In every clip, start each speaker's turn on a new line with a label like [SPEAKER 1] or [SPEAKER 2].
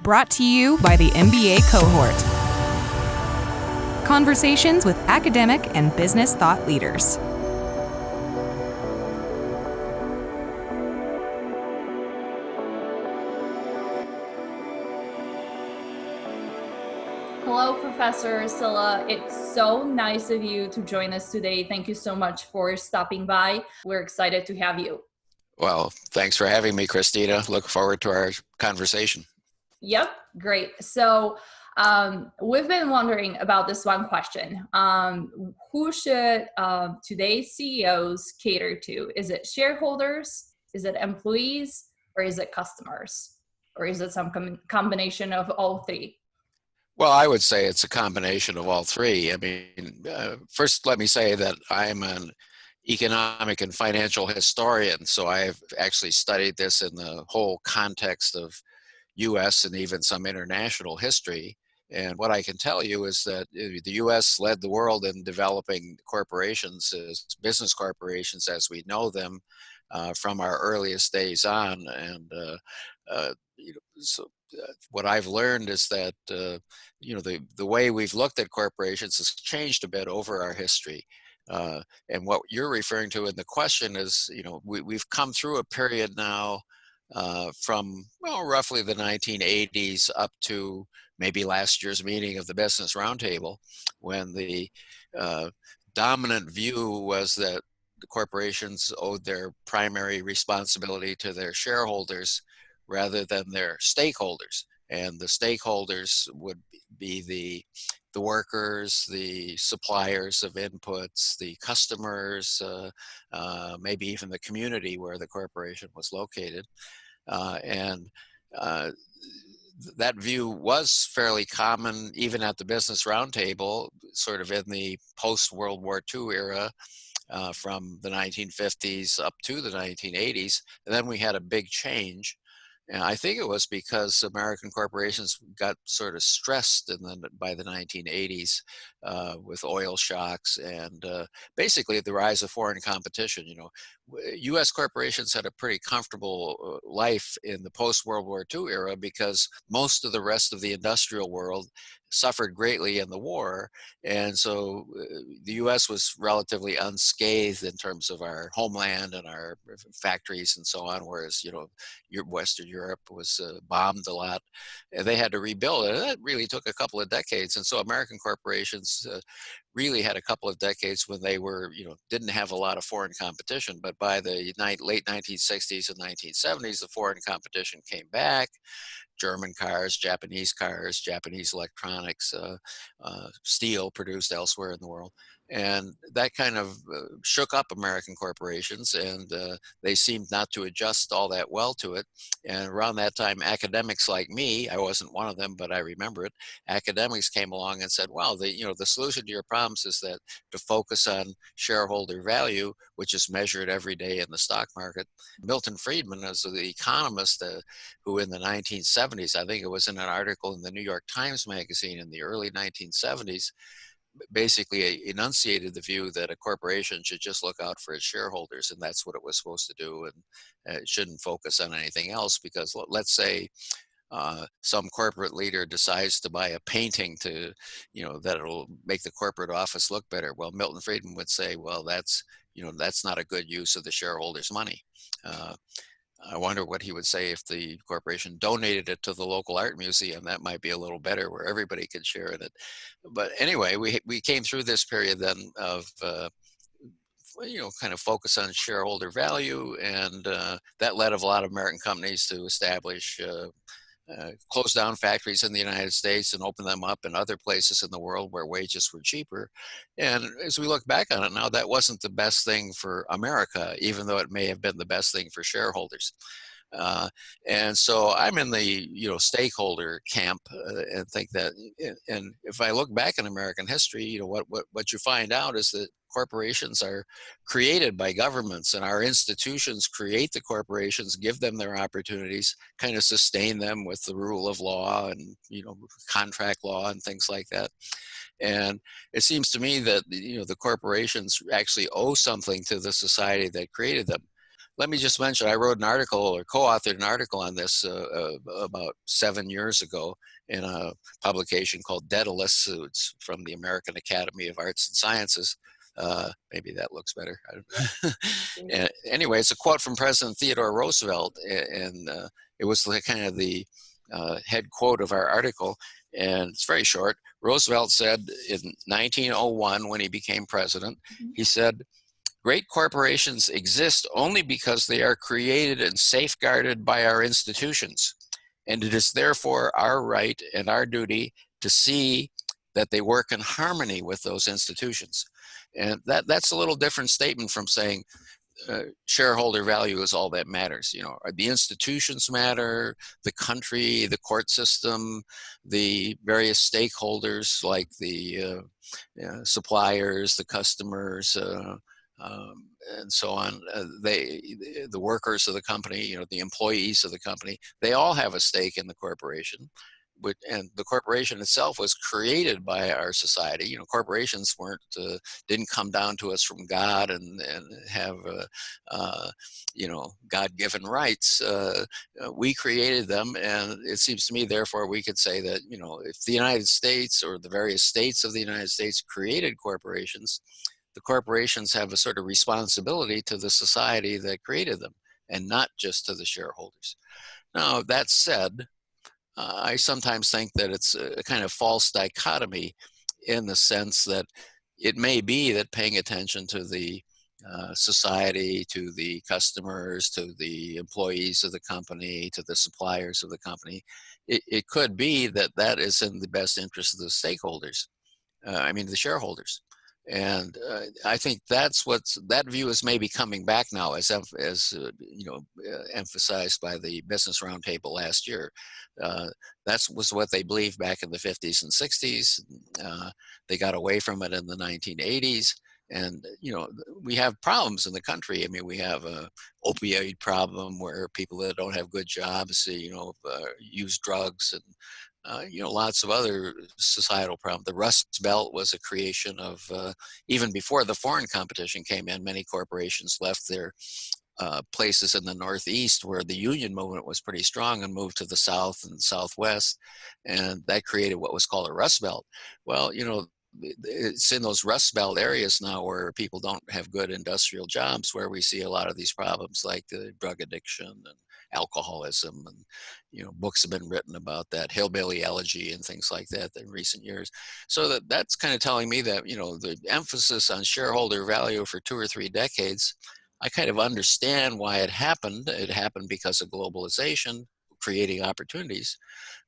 [SPEAKER 1] brought to you by the MBA cohort. Conversations with academic and business thought leaders.
[SPEAKER 2] Hello, Professor Sylla. It's so nice of you to join us today. Thank you so much for stopping by. We're excited to have you.
[SPEAKER 3] Well, thanks for having me, Christina. Look forward to our conversation.
[SPEAKER 2] Yep, great. So we've been wondering about this one question. Who should today's CEOs cater to? Is it shareholders? Is it employees? Or is it customers? Or is it some combination of all three?
[SPEAKER 3] Well, I would say it's a combination of all three. I mean, first, let me say that I'm an economic and financial historian, so I've actually studied this in the whole context of U.S. and even some international history. And what I can tell you is that the U.S. led the world in developing corporations, as business corporations as we know them, from our earliest days on. And what I've learned is that the way we've looked at corporations has changed a bit over our history. And what you're referring to in the question is, we've come through a period now from roughly the 1980s up to maybe last year's meeting of the Business Roundtable, when the dominant view was that the corporations owed their primary responsibility to their shareholders rather than their stakeholders. And the stakeholders would be the workers, the suppliers of inputs, the customers, maybe even the community where the corporation was located. That view was fairly common even at the Business Roundtable, sort of in the post-World War II era, from the 1950s up to the 1980s. And then we had a big change. And I think it was because American corporations got sort of stressed by the 1980s with oil shocks and basically the rise of foreign competition. U.S. corporations had a pretty comfortable life in the post-World War II era because most of the rest of the industrial world suffered greatly in the war. And so the U.S. was relatively unscathed in terms of our homeland and our factories and so on, whereas, Western Europe was bombed a lot. And they had to rebuild it. And that really took a couple of decades. And so American corporations really had a couple of decades when they were, didn't have a lot of foreign competition. But by the late 1960s and 1970s, the foreign competition came back. German cars, Japanese electronics, steel produced elsewhere in the world. And that kind of shook up American corporations, and they seemed not to adjust all that well to it. And around that time, academics like me, I wasn't one of them, but I remember it, academics came along and said, well, the solution to your problems is that to focus on shareholder value, which is measured every day in the stock market. Milton Friedman, as the economist who in the 1970s, I think it was in an article in the New York Times magazine in the early 1970s, basically enunciated the view that a corporation should just look out for its shareholders, and that's what it was supposed to do, and it shouldn't focus on anything else. Because let's say some corporate leader decides to buy a painting to, that it'll make the corporate office look better. Well, Milton Friedman would say, well, that's not a good use of the shareholders' money. I wonder what he would say if the corporation donated it to the local art museum. That might be a little better, where everybody could share in it. But anyway, we came through this period then of kind of focus on shareholder value, and that led a lot of American companies to establish close down factories in the United States and open them up in other places in the world where wages were cheaper. And as we look back on it now, that wasn't the best thing for America, even though it may have been the best thing for shareholders. And so I'm in the stakeholder camp and think that, and if I look back in American history, what you find out is that corporations are created by governments, and our institutions create the corporations, give them their opportunities, kind of sustain them with the rule of law and contract law and things like that. And it seems to me that the corporations actually owe something to the society that created them. let me just mention, I wrote an article or co-authored an article on this about 7 years ago in a publication called Daedalus. It's from the American Academy of Arts and Sciences. Maybe that looks better. I don't know. Anyway, it's a quote from President Theodore Roosevelt, and it was kind of the head quote of our article, and it's very short. Roosevelt said in 1901, when he became president, he said, "Great corporations exist only because they are created and safeguarded by our institutions, and it is therefore our right and our duty to see that they work in harmony with those institutions." And that's a little different statement from saying shareholder value is all that matters. You know, the institutions matter, the country, the court system, the various stakeholders like the suppliers, the customers, and so on. The workers of the company, you know, the employees of the company, they all have a stake in the corporation. And the corporation itself was created by our society. You know, corporations didn't come down to us from God and have you know, God-given rights. We created them, and it seems to me, therefore, we could say that, you know, if the United States or the various states of the United States created corporations, the corporations have a sort of responsibility to the society that created them, and not just to the shareholders. Now, that said, I sometimes think that it's a kind of false dichotomy in the sense that it may be that paying attention to the society, to the customers, to the employees of the company, to the suppliers of the company, it could be that that is in the best interest of the stakeholders. I mean, the shareholders. And I think that view is maybe coming back now, as you know, emphasized by the Business Roundtable last year. That was what they believed back in the 50s and 60s. They got away from it in the 1980s. And, you know, we have problems in the country. I mean, we have a opioid problem where people that don't have good jobs, you know, use drugs, and you know, lots of other societal problems. The Rust Belt was a creation of, even before the foreign competition came in, many corporations left their places in the Northeast where the union movement was pretty strong and moved to the South and Southwest. And that created what was called a Rust Belt. Well, you know, it's in those Rust Belt areas now where people don't have good industrial jobs where we see a lot of these problems like the drug addiction and alcoholism, and you know, books have been written about that, hillbilly elegy and things like that in recent years. So that's kind of telling me that, you know, the emphasis on shareholder value for 2 or 3 decades, I kind of understand why it happened. It happened because of globalization creating opportunities,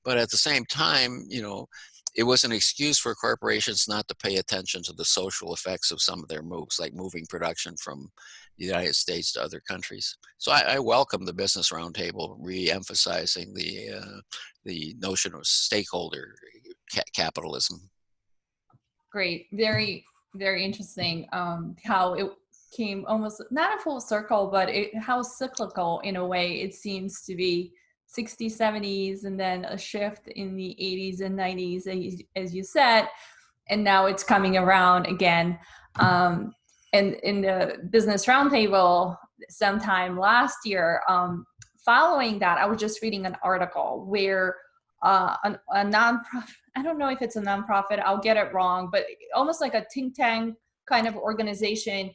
[SPEAKER 3] but at the same time, you know, it was an excuse for corporations not to pay attention to the social effects of some of their moves, like moving production from the United States to other countries. So I welcome the Business Roundtable re-emphasizing the notion of stakeholder capitalism.
[SPEAKER 2] Great, very, very interesting. How it came almost not a full circle, but how cyclical in a way it seems to be. 60s, 70s, and then a shift in the 80s and 90s, as you said, and now it's coming around again. And in the Business Roundtable sometime last year, following that, I was just reading an article where a nonprofit, I don't know if it's a nonprofit, I'll get it wrong, but almost like a think tank kind of organization,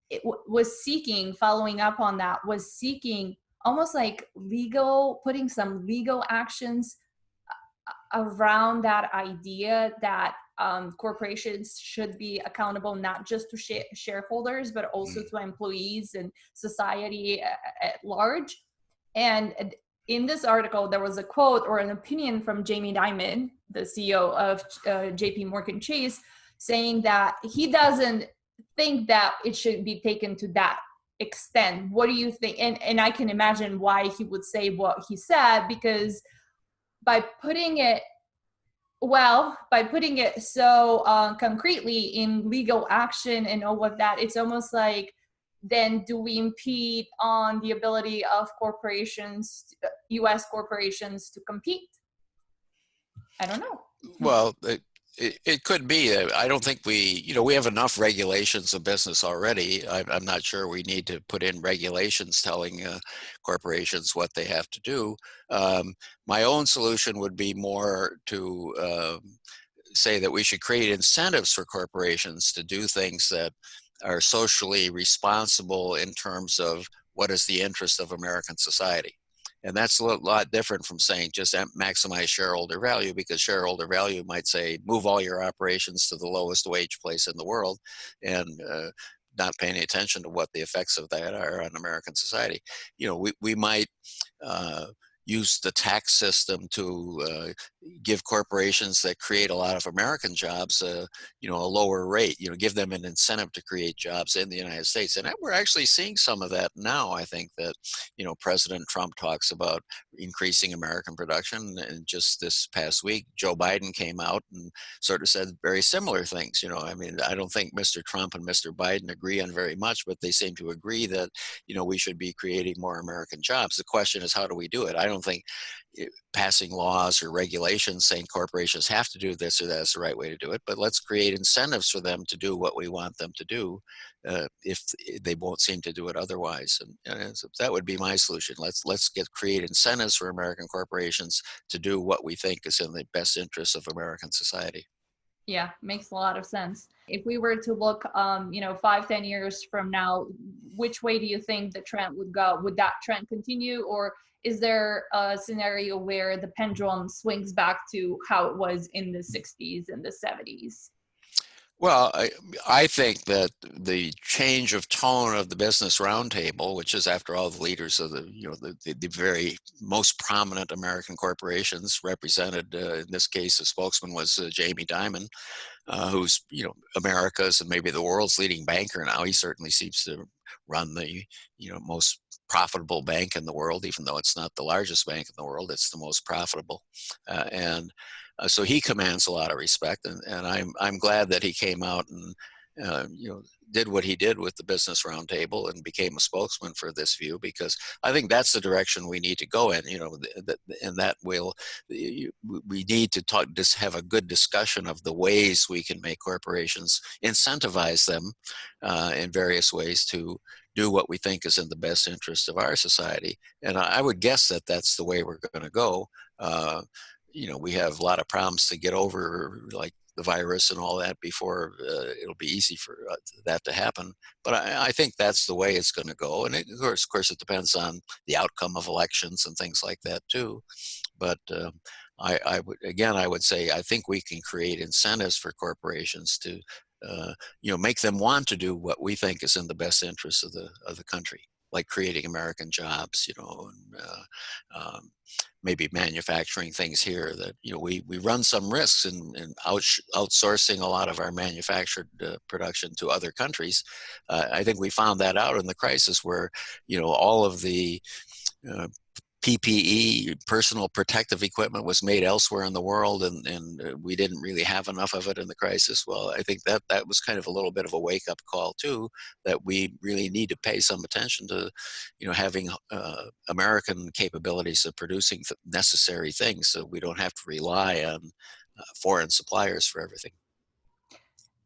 [SPEAKER 2] it was seeking, following up on that, was seeking almost like putting some legal actions around that idea that corporations should be accountable not just to shareholders, but also to employees and society at large. And in this article, there was a quote or an opinion from Jamie Dimon, the CEO of JP Morgan Chase, saying that he doesn't think that it should be taken to that extent. What do you think? And I can imagine why he would say what he said, because by putting it so concretely in legal action and all of that, it's almost like, then do we impede on the ability of corporations, US corporations, to compete? I don't know.
[SPEAKER 3] Well, It could be. I don't think we have enough regulations of business already. I'm not sure we need to put in regulations telling corporations what they have to do. My own solution would be more to say that we should create incentives for corporations to do things that are socially responsible in terms of what is the interest of American society. And that's a lot different from saying just maximize shareholder value, because shareholder value might say move all your operations to the lowest wage place in the world and not paying attention to what the effects of that are on American society. We might use the tax system to give corporations that create a lot of American jobs, a lower rate, give them an incentive to create jobs in the United States. And we're actually seeing some of that now. I think that, President Trump talks about increasing American production. And just this past week, Joe Biden came out and sort of said very similar things. I don't think Mr. Trump and Mr. Biden agree on very much, but they seem to agree that, we should be creating more American jobs. The question is, how do we do it? I don't think passing laws or regulations saying corporations have to do this or that is the right way to do it, but let's create incentives for them to do what we want them to do if they won't seem to do it otherwise. And so that would be my solution. Let's create incentives for American corporations to do what we think is in the best interest of American society.
[SPEAKER 2] Yeah, makes a lot of sense. If we were to look, 5-10 years from now, which way do you think the trend would go? Would that trend continue, or is there a scenario where the pendulum swings back to how it was in the 60s and the 70s?
[SPEAKER 3] Well, I think that the change of tone of the Business Roundtable, which is, after all, the leaders of the very most prominent American corporations represented, in this case, the spokesman was Jamie Dimon, who's America's and maybe the world's leading banker now. He certainly seems to run the most profitable bank in the world, even though it's not the largest bank in the world. It's the most profitable, and so he commands a lot of respect, and I'm glad that he came out and did what he did with the Business Roundtable and became a spokesman for this view, because I think that's the direction we need to go in. And that we need to just have a good discussion of the ways we can make corporations, incentivize them in various ways to do what we think is in the best interest of our society. And I would guess that that's the way we're going to go. We have a lot of problems to get over, like the virus and all that, before it'll be easy for that to happen. But I think that's the way it's going to go. And of course, it depends on the outcome of elections and things like that too. But I would say I think we can create incentives for corporations to make them want to do what we think is in the best interest of the country, like creating American jobs, and maybe manufacturing things here that, we run some risks in outsourcing a lot of our manufactured production to other countries. I think we found that out in the crisis where, all of the PPE, personal protective equipment, was made elsewhere in the world, and we didn't really have enough of it in the crisis. Well, I think that was kind of a little bit of a wake-up call too, that we really need to pay some attention to, having American capabilities of producing necessary things, so we don't have to rely on foreign suppliers for everything.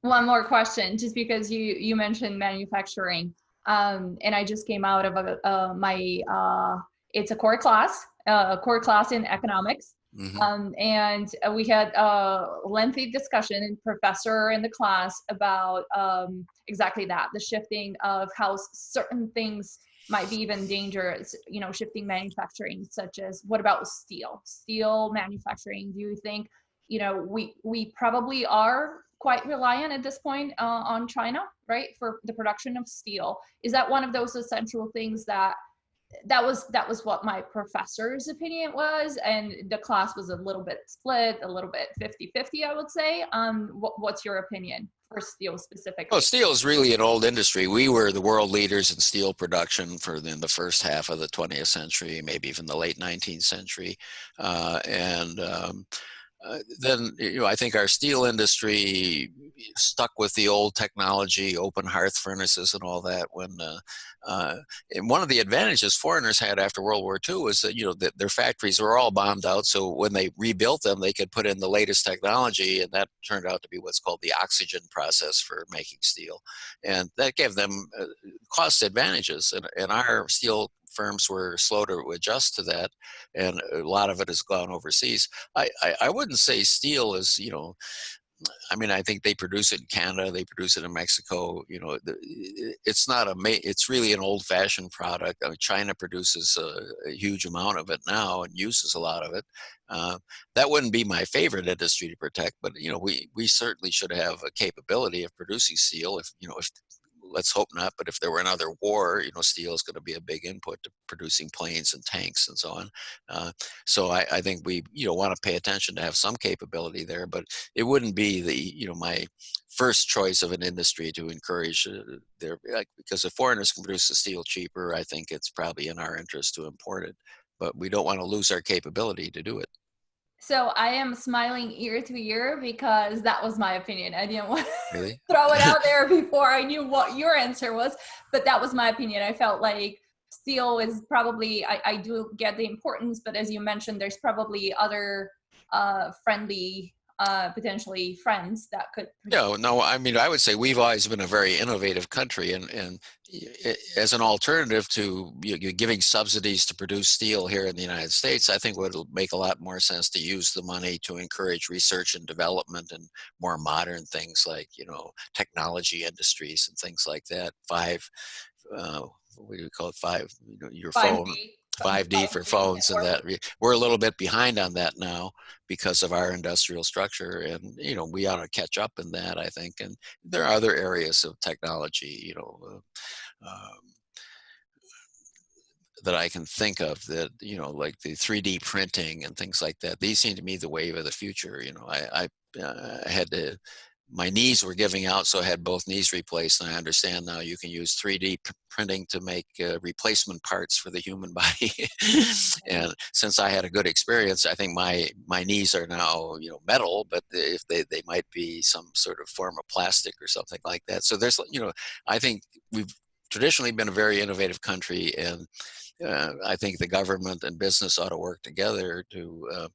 [SPEAKER 2] One more question, just because you mentioned manufacturing, and I just came out of my it's a core class in economics.
[SPEAKER 3] Mm-hmm.
[SPEAKER 2] And we had a lengthy discussion and professor in the class about exactly that, the shifting of how certain things might be even dangerous, shifting manufacturing, such as, what about steel manufacturing? Do you think, we probably are quite reliant at this point on China, right, for the production of steel? Is that one of those essential things that was what my professor's opinion was, and the class was a little bit split, a little bit 50-50, I would say. What's your opinion for steel specifically?
[SPEAKER 3] Well, steel is really an old industry. We were the world leaders in steel production in the first half of the 20th century, maybe even the late 19th century. then I think our steel industry stuck with the old technology, open hearth furnaces and all that. And one of the advantages foreigners had after World War II was that that their factories were all bombed out. So when they rebuilt them, they could put in the latest technology, and that turned out to be what's called the oxygen process for making steel, and that gave them cost advantages. And our steel firms were slow to adjust to that, and a lot of it has gone overseas. I wouldn't say steel is, I mean, I think they produce it in Canada, they produce it in Mexico. It's not it's really an old-fashioned product. I mean, China produces a huge amount of it now and uses a lot of it. That wouldn't be my favorite industry to protect, but we certainly should have a capability of producing steel. If let's hope not, but if there were another war, steel is going to be a big input to producing planes and tanks and so on. So I think we want to pay attention to have some capability there, but it wouldn't be my first choice of an industry to encourage because if foreigners can produce the steel cheaper, I think it's probably in our interest to import it, but we don't want to lose our capability to do it.
[SPEAKER 2] So I am smiling ear to ear because that was my opinion. I didn't want to
[SPEAKER 3] Really?
[SPEAKER 2] throw it out there before I knew what your answer was, but that was my opinion. I felt like steel is probably, I do get the importance, but as you mentioned, there's probably other friendly, potentially friends that could.
[SPEAKER 3] No, I mean, I would say we've always been a very innovative country, and as an alternative to giving subsidies to produce steel here in the United States, I think would make a lot more sense to use the money to encourage research and development and more modern things like, technology industries and things like that. What do you call it? Your
[SPEAKER 2] 5D.
[SPEAKER 3] phone. 5D for phones, and that we're a little bit behind on that now because of our industrial structure, and we ought to catch up in that, I think. And there are other areas of technology, that I can think of that, like the 3D printing and things like that. These seem to me the wave of the future. I had to. My knees were giving out, so I had both knees replaced, and I understand now you can use 3D printing to make replacement parts for the human body. And since I had a good experience, I think my knees are now metal, but if they might be some sort of form of plastic or something like that. So there's I think we've traditionally been a very innovative country, and I think the government and business ought to work together to,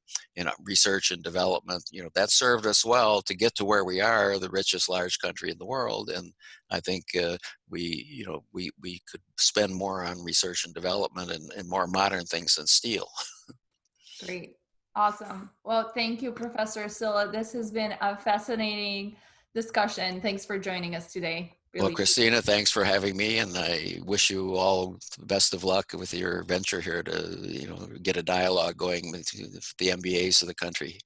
[SPEAKER 3] research and development. That served us well to get to where we are, the richest large country in the world. And I think we could spend more on research and development and more modern things than steel.
[SPEAKER 2] Great. Awesome. Well, thank you, Professor Sylla. This has been a fascinating discussion. Thanks for joining us today.
[SPEAKER 3] Well, Christina, thanks for having me, and I wish you all the best of luck with your venture here to, get a dialogue going with the MBAs of the country.